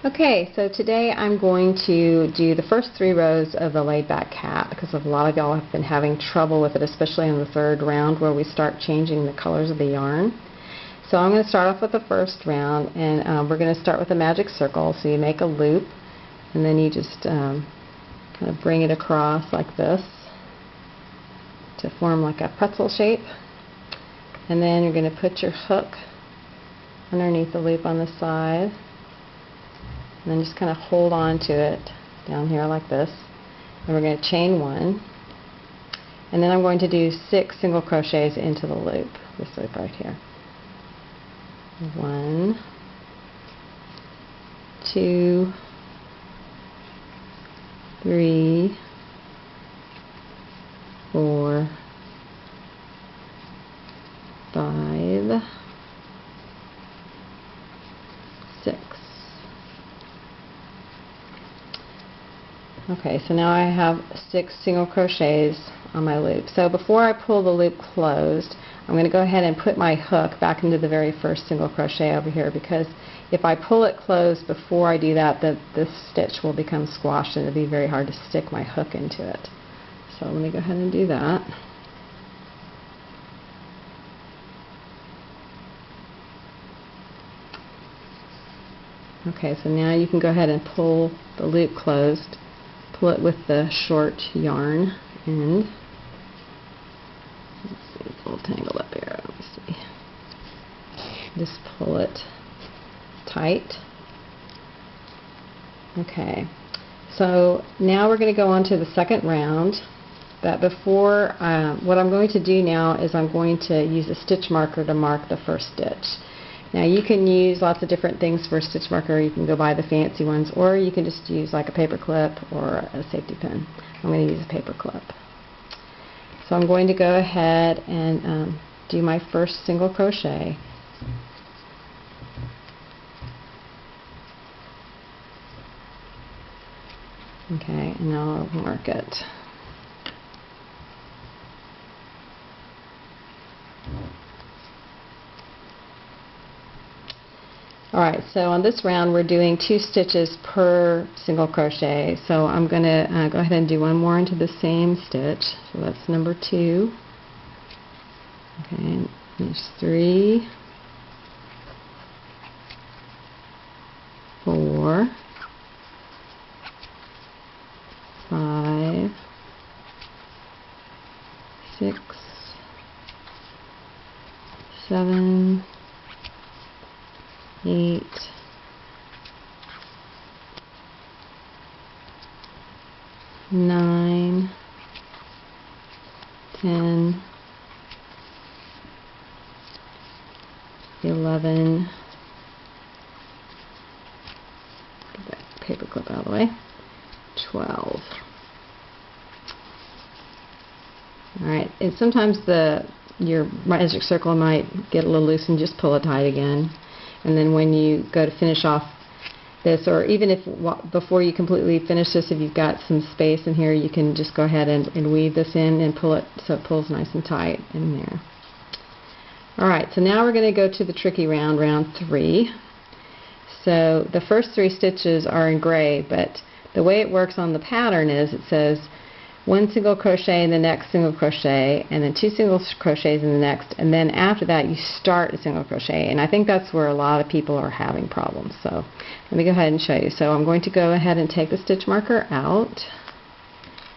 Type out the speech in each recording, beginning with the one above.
Okay, so today I'm going to do the first 3 rows of the laid back cat because a lot of y'all have been having trouble with it, especially in the 3rd round where we start changing the colors of the yarn. So I'm going to start off with the first round, and we're going to start with a magic circle. So you make a loop and then you just kind of bring it across like this to form like a pretzel shape, and then you're going to put your hook underneath the loop on the side. And then just kind of hold on to it down here like this. And we're going to chain 1. And then I'm going to do 6 single crochets into the loop, this loop right here. 1, 2, 3, 4, 5, 6. Okay, so now I have 6 single crochets on my loop. So before I pull the loop closed, I'm going to go ahead and put my hook back into the very first single crochet over here, because if I pull it closed before I do that, this stitch will become squashed and it'll be very hard to stick my hook into it. So let me go ahead and do that. Okay, so now you can go ahead and pull the loop closed. Pull it with the short yarn end. Let's see, it's a little tangled up here. Let me see. Just pull it tight. Okay, so now we're going to go on to the second round. But before, what I'm going to do now is I'm going to use a stitch marker to mark the first stitch. Now you can use lots of different things for a stitch marker. You can go buy the fancy ones, or you can just use like a paper clip or a safety pin. I'm going to use a paper clip. So I'm going to go ahead and do my first single crochet. Okay, and now I'll mark it. Alright, so on this round we're doing 2 stitches per single crochet. So I'm going to go ahead and do one more into the same stitch. So that's number 2. Okay, there's 3, 4, 5, 6, 7, 8, 9, 10, 11, get that paper clip out of the way, 12. Alright, and sometimes your magic circle might get a little loose, and just pull it tight again. And then when you go to finish off this, or even if before you completely finish this, if you've got some space in here, you can just go ahead and weave this in and pull it so it pulls nice and tight in there. Alright, so now we're going to go to the tricky round, round 3. So the first 3 stitches are in gray, but the way it works on the pattern is it says 1 single crochet in the next single crochet, and then 2 single crochets in the next, and then after that you start a single crochet. And I think that's where a lot of people are having problems. So let me go ahead and show you. So I'm going to go ahead and take the stitch marker out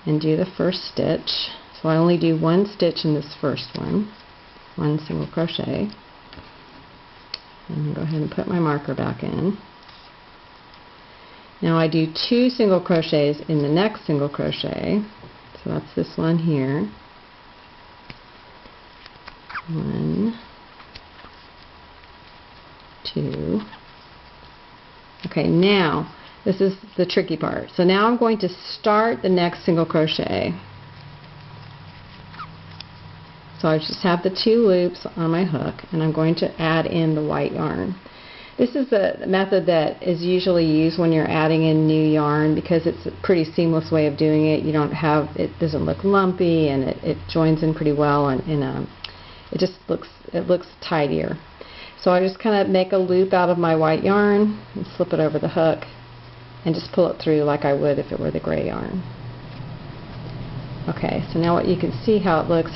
and do the first stitch. So I only do 1 stitch in this first one, 1 single crochet. And go ahead and put my marker back in. Now I do 2 single crochets in the next single crochet. So that's this one here. 1, 2. Okay, now this is the tricky part. So now I'm going to start the next single crochet. So I just have the 2 loops on my hook, and I'm going to add in the white yarn. This is the method that is usually used when you're adding in new yarn, because it's a pretty seamless way of doing it. You don't have, it doesn't look lumpy, and it joins in pretty well, and it just looks tidier. So I just kind of make a loop out of my white yarn and slip it over the hook, and just pull it through like I would if it were the gray yarn. Okay, so now what you can see how it looks,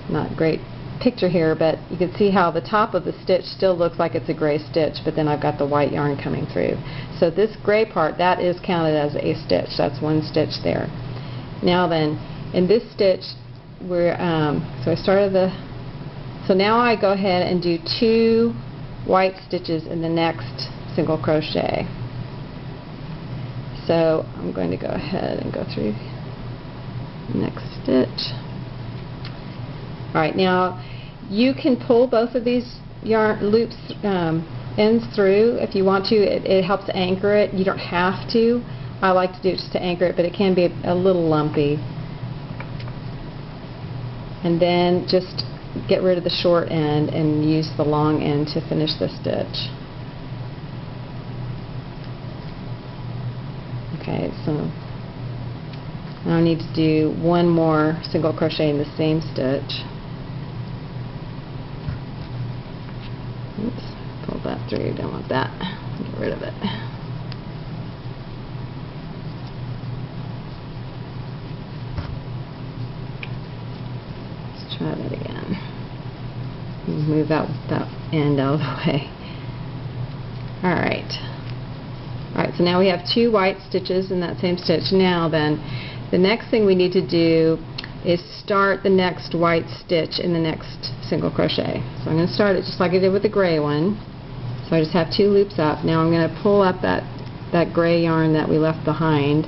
not a great picture here, but you can see how the top of the stitch still looks like it's a gray stitch, but then I've got the white yarn coming through. So this gray part, that is counted as a stitch. That's one stitch there. Now then, in this stitch, so I started so now I go ahead and do 2 white stitches in the next single crochet. So I'm going to go ahead and go through the next stitch. Alright, now you can pull both of these yarn loops ends through if you want to. It helps anchor it. You don't have to. I like to do it just to anchor it, but it can be a little lumpy. And then just get rid of the short end and use the long end to finish the stitch. Okay, so now I need to do 1 more single crochet in the same stitch. Oops, pull that through, don't want that. Get rid of it. Let's try that again. Move that end out of the way. Alright. Alright, so now we have 2 white stitches in that same stitch. Now then, the next thing we need to do is start the next white stitch in the next single crochet. So I'm going to start it just like I did with the gray one. So I just have 2 loops up. Now I'm going to pull up that gray yarn that we left behind.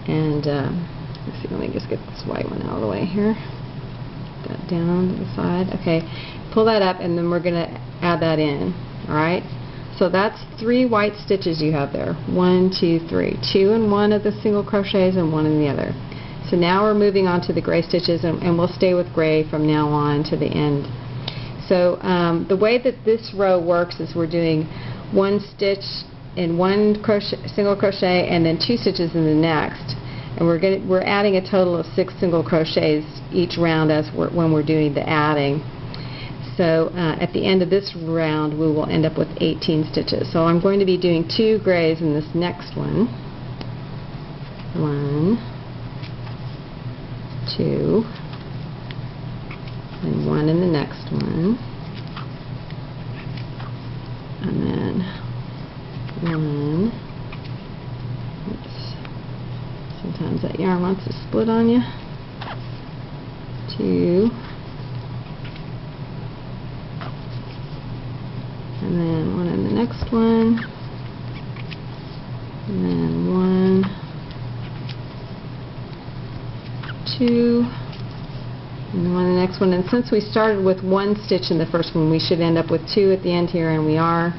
And let's see, let me just get this white one out of the way here. Put that down to the side. Okay, pull that up and then we're going to add that in. Alright? So that's 3 white stitches you have there. 1, 2, 3. 2 in one of the single crochets and 1 in the other. So now we're moving on to the gray stitches, and we'll stay with gray from now on to the end. So the way that this row works is we're doing 1 stitch in 1 single crochet and then 2 stitches in the next. And we're adding a total of 6 single crochets each round when we're doing the adding. So at the end of this round we will end up with 18 stitches. So I'm going to be doing 2 grays in this next one. 1, 2, and 1 in the next one, and then 1. Oops. Sometimes that yarn wants to split on you. 2, and then 1 in the next one, and then 1, 2, and then 1 in the next one. And since we started with 1 stitch in the first one, we should end up with 2 at the end here, and we are.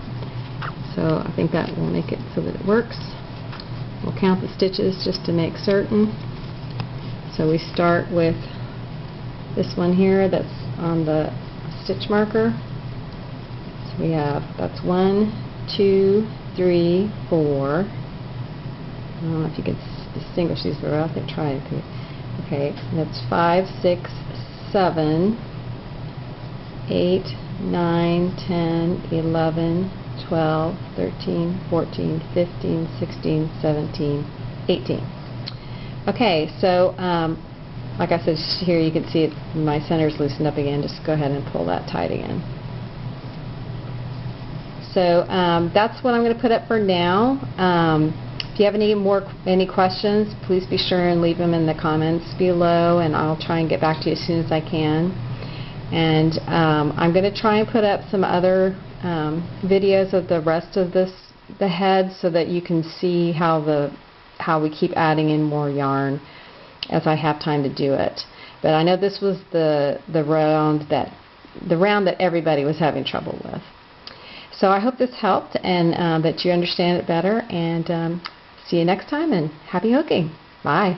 So I think that will make it so that it works. We'll count the stitches just to make certain. So we start with this one here that's on the stitch marker. So we have, that's 1, 2, 3, 4. I don't know if you can distinguish these, but I think try to. Okay, that's 5, 6, 7, 8, 9, 10, 11, 12, 13, 14, 15, 16, 17, 18. Okay, so like I said, here you can see it, my center's loosened up again. Just go ahead and pull that tight again. So that's what I'm going to put up for now. If you have any questions, please be sure and leave them in the comments below, and I'll try and get back to you as soon as I can. And I'm going to try and put up some other videos of the rest of the head, so that you can see how we keep adding in more yarn as I have time to do it. But I know this was the round that everybody was having trouble with. So I hope this helped, and that you understand it better, and see you next time, and happy hooking. Bye.